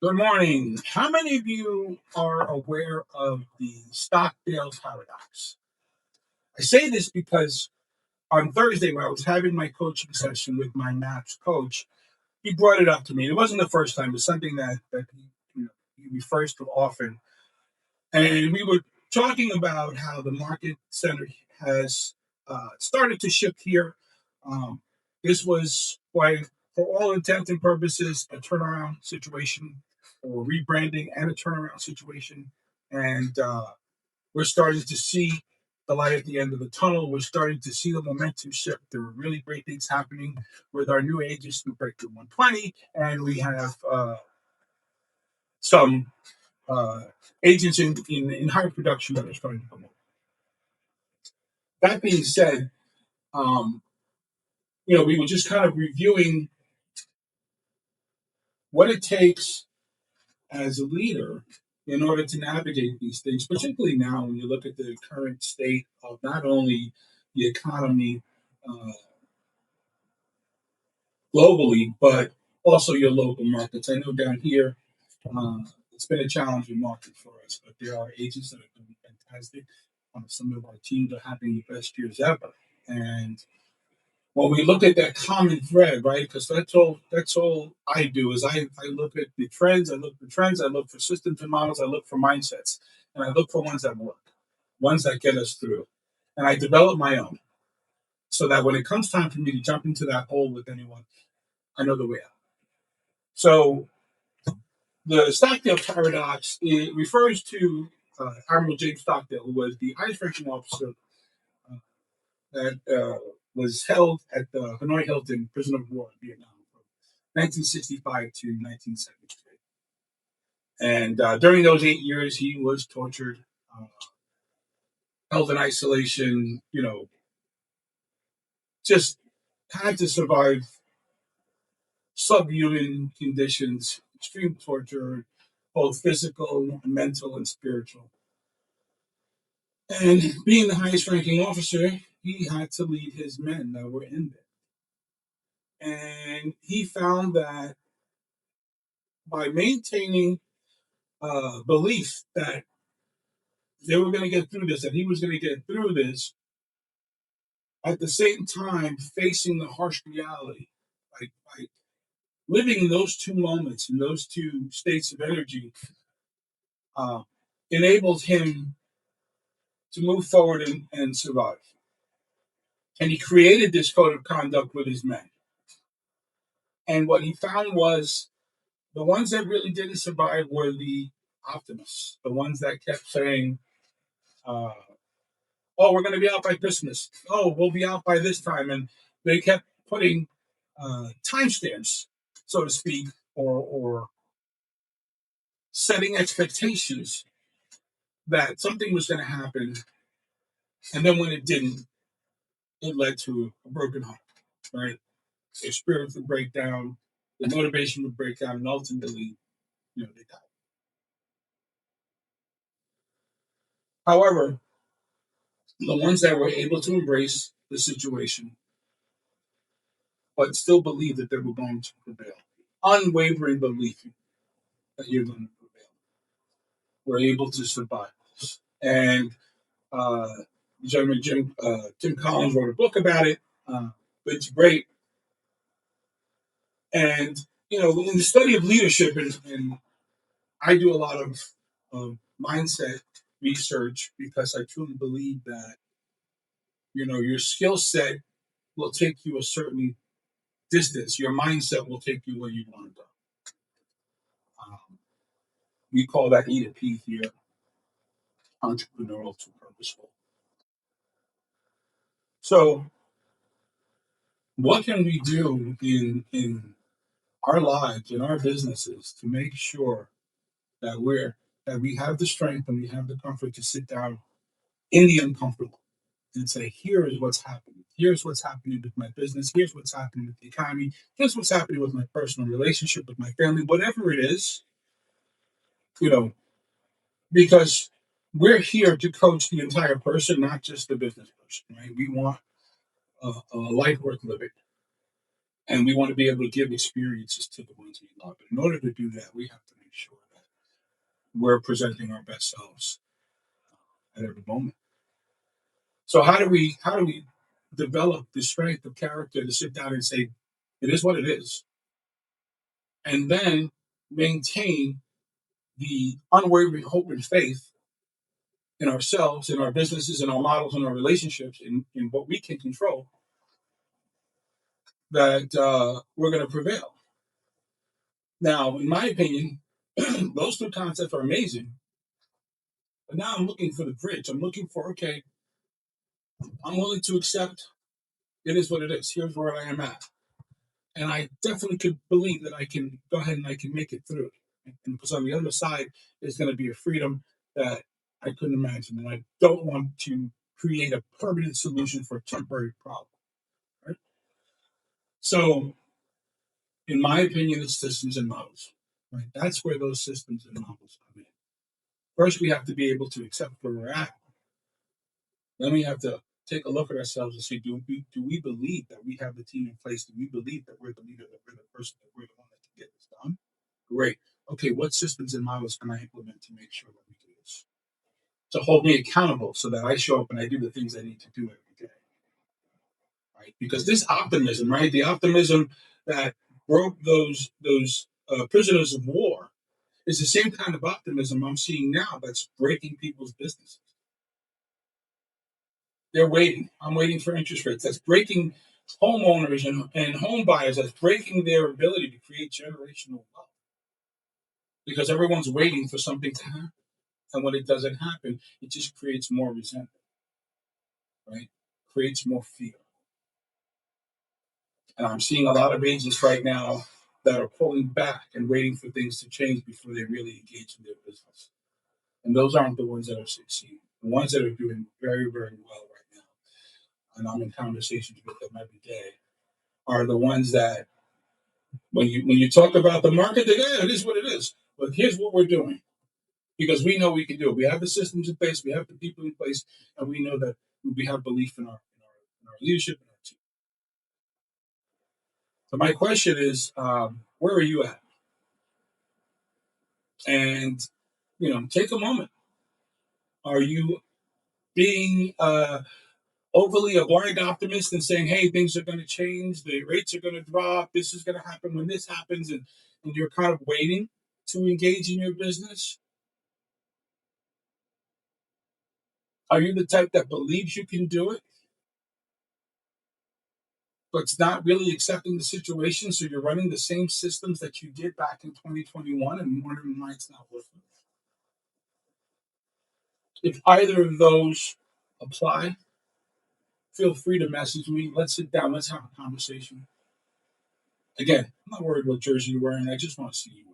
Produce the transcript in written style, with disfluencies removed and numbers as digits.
Good morning. How many of you are aware of the Stockdale Paradox? I say this because on Thursday, when I was having my coaching session with my maths coach, he brought it up to me. It wasn't the first time; it's something that he refers to often. And we were talking about how the market center has started to shift here. Um, this was quite, for all intents and purposes, a turnaround situation or rebranding and a turnaround situation. And we're starting to see the light at the end of the tunnel. We're starting to see the momentum shift. There are really great things happening with our new agents who break through 120, and we have some uh, agents in higher production that are starting to come up. That being said, um, we were just kind of reviewing what it takes as a leader in order to navigate these things, particularly now when you look at the current state of not only the economy uh, globally, but also your local markets. I know down here, it's been a challenging market for us, but there are agents that are doing fantastic. Some of our teams are having the best years ever. And when we look at that common thread, right? Because that's all I do is I look at the trends, I look for systems and models, I look for mindsets, and I look for ones that work, ones that get us through. And I develop my own so that when it comes time for me to jump into that hole with anyone, I know the way out. So the Stockdale Paradox, it refers to Admiral James Stockdale, who was the highest ranking officer uh, that was held at the Hanoi Hilton Prison of War in Vietnam from 1965 to 1973. And during those 8 years, he was tortured, uh, held in isolation, just had to survive subhuman conditions, extreme torture, both physical, mental, and spiritual. And being the highest ranking officer, he had to lead his men that were in there. And he found that by maintaining belief that they were going to get through this, that he was going to get through this, at the same time facing the harsh reality, like living in those two moments, in those two states of energy, uh, enabled him to move forward and survive. And he created this code of conduct with his men. And what he found was the ones that really didn't survive were the optimists, the ones that kept saying, uh, "Oh, we're going to be out by Christmas. Oh, we'll be out by this time," and they kept putting timestamps, so to speak, or setting expectations that something was going to happen, and then when it didn't, it led to a broken heart. Right? Their spirits would break down, the motivation would break down, and ultimately, they died. However, the ones that were able to embrace the situation, but still believe that they were going to prevail, unwavering belief that you're going to prevail, were able to survive. And uh, gentleman Tim Collins wrote a book about it. It's great. And, in the study of leadership, and I do a lot of mindset research because I truly believe that, your skill set will take you a certain distance. Your mindset will take you where you want to go. Um, we call that E to P here, entrepreneurial to purposeful. So, what can we do in our lives, in our businesses, to make sure that we have the strength and we have the comfort to sit down in the uncomfortable and say, here is what's happening. Here's what's happening with my business. Here's what's happening with the economy. Here's what's happening with my personal relationship with my family, whatever it is, you know, because we're here to coach the entire person, not just the business person, right? We want a life worth living, and we want to be able to give experiences to the ones we love. But in order to do that, we have to make we're presenting our best selves at every moment. So how do we develop the strength of character to sit down and say, it is what it is, and then maintain the unwavering hope and faith in ourselves, in our businesses, in our models, in our relationships, in what we can control, that we're going to prevail. Now, in my opinion, those two concepts are amazing. But now I'm looking for the bridge. I'm looking for, okay, I'm willing to accept it is what it is. Here's where I am at. And I definitely could believe that I can go ahead and I can make it through. And because on the other side is going to be a freedom that I couldn't imagine. And I don't want to create a permanent solution for a temporary problem. Right? So, in my opinion, it's systems and models. Right? That's where those systems and models come in. First, we have to be able to accept where we're at. Then we have to take a look at ourselves and say, do we believe that we have the team in place? Do we believe that we're the leader, that we're the person, that we're the one that can get this done? Great. Okay, what systems and models can I implement to make sure that we do this? To hold me accountable so that I show up and I do the things I need to do every day. Right? Because this optimism, right? The optimism that broke those prisoners of war is the same kind of optimism I'm seeing now that's breaking people's businesses. They're waiting. I'm waiting for interest rates. That's breaking homeowners and home buyers. That's breaking their ability to create generational wealth because everyone's waiting for something to happen. And when it doesn't happen, it just creates more resentment, right? Creates more fear. And I'm seeing a lot of agents right now that are pulling back and waiting for things to change before they really engage in their business. And those aren't the ones that are succeeding. The ones that are doing very, very well right now, and I'm in conversations with them every day, are the ones that when you talk about the market, they go, yeah, it is what it is. But here's what we're doing because we know we can do it. We have the systems in place, we have the people in place, and we know that we have belief in our leadership and our team. So my question is, where are you at? And take a moment. Are you being overly a blind optimist and saying, "Hey, things are going to change, the rates are going to drop, this is going to happen when this happens," and you're kind of waiting to engage in your business? Are you the type that believes you can do it, but it's not really accepting the situation? So you're running the same systems that you did back in 2021 and wondering why it's not working. If either of those apply, feel free to message me. Let's sit down. Let's have a conversation. Again, I'm not worried what jersey you're wearing. I just want to see you.